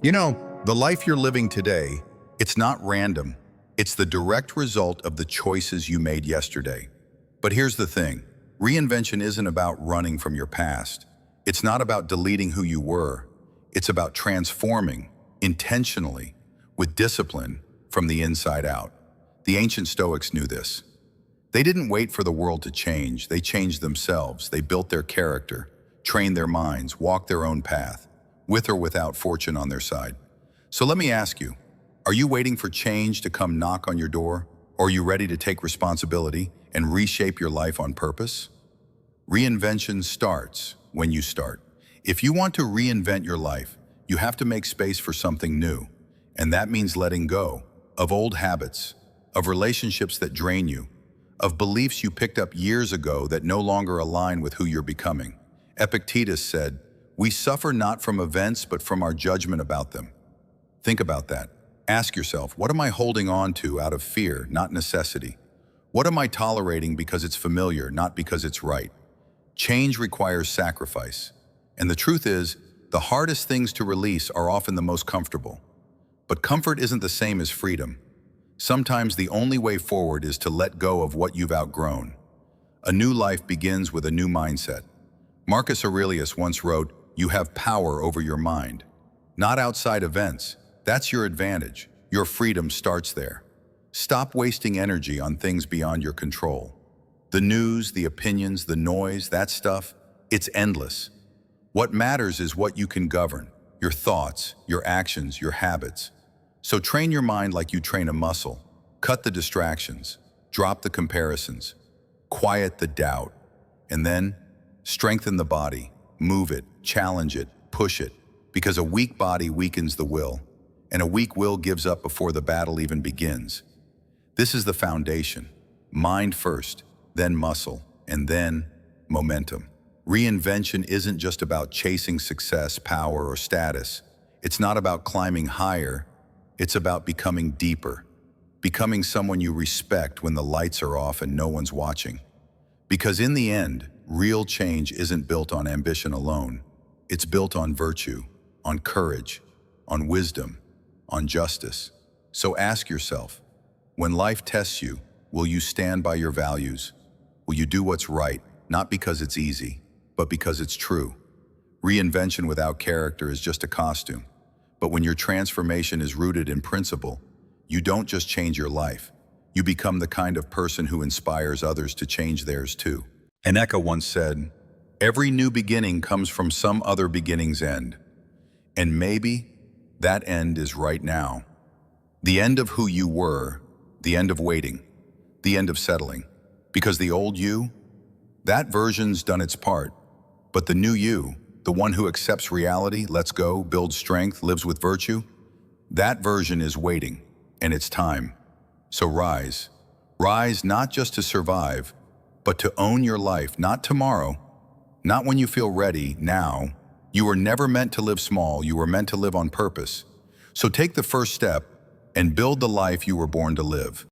You know, the life you're living today, it's not random. It's the direct result of the choices you made yesterday. But here's the thing. Reinvention isn't about running from your past. It's not about deleting who you were. It's about transforming, intentionally, with discipline, from the inside out. The ancient Stoics knew this. They didn't wait for the world to change. They changed themselves. They built their character, trained their minds, walked their own path, with or without fortune on their side. So let me ask you, are you waiting for change to come knock on your door? Or are you ready to take responsibility and reshape your life on purpose? Reinvention starts when you start. If you want to reinvent your life, you have to make space for something new. And that means letting go of old habits, of relationships that drain you, of beliefs you picked up years ago that no longer align with who you're becoming. Epictetus said, "We suffer not from events, but from our judgment about them." Think about that. Ask yourself, what am I holding on to out of fear, not necessity? What am I tolerating because it's familiar, not because it's right? Change requires sacrifice. And the truth is, the hardest things to release are often the most comfortable. But comfort isn't the same as freedom. Sometimes the only way forward is to let go of what you've outgrown. A new life begins with a new mindset. Marcus Aurelius once wrote, "You have power over your mind." Not outside events. That's your advantage. Your freedom starts there. Stop wasting energy on things beyond your control. The news, the opinions, the noise, that stuff, it's endless. What matters is what you can govern, your thoughts, your actions, your habits. So train your mind like you train a muscle. Cut the distractions, drop the comparisons, quiet the doubt, and then strengthen the body, move it, challenge it, push it, because a weak body weakens the will, and a weak will gives up before the battle even begins. This is the foundation. Mind first, then muscle, and then momentum. Reinvention isn't just about chasing success, power, or status. It's not about climbing higher. It's about becoming deeper, becoming someone you respect when the lights are off and no one's watching. Because in the end, real change isn't built on ambition alone. It's built on virtue, on courage, on wisdom, on justice. So ask yourself, when life tests you, will you stand by your values? Will you do what's right, not because it's easy, but because it's true? Reinvention without character is just a costume. But when your transformation is rooted in principle, you don't just change your life. You become the kind of person who inspires others to change theirs too. Seneca once said, "Every new beginning comes from some other beginning's end." And maybe that end is right now. The end of who you were, the end of waiting, the end of settling. Because the old you, that version's done its part. But the new you, the one who accepts reality, lets go, builds strength, lives with virtue, that version is waiting, and it's time. So rise. Rise not just to survive, but to own your life, not tomorrow, not when you feel ready, now. You were never meant to live small, you were meant to live on purpose. So take the first step and build the life you were born to live.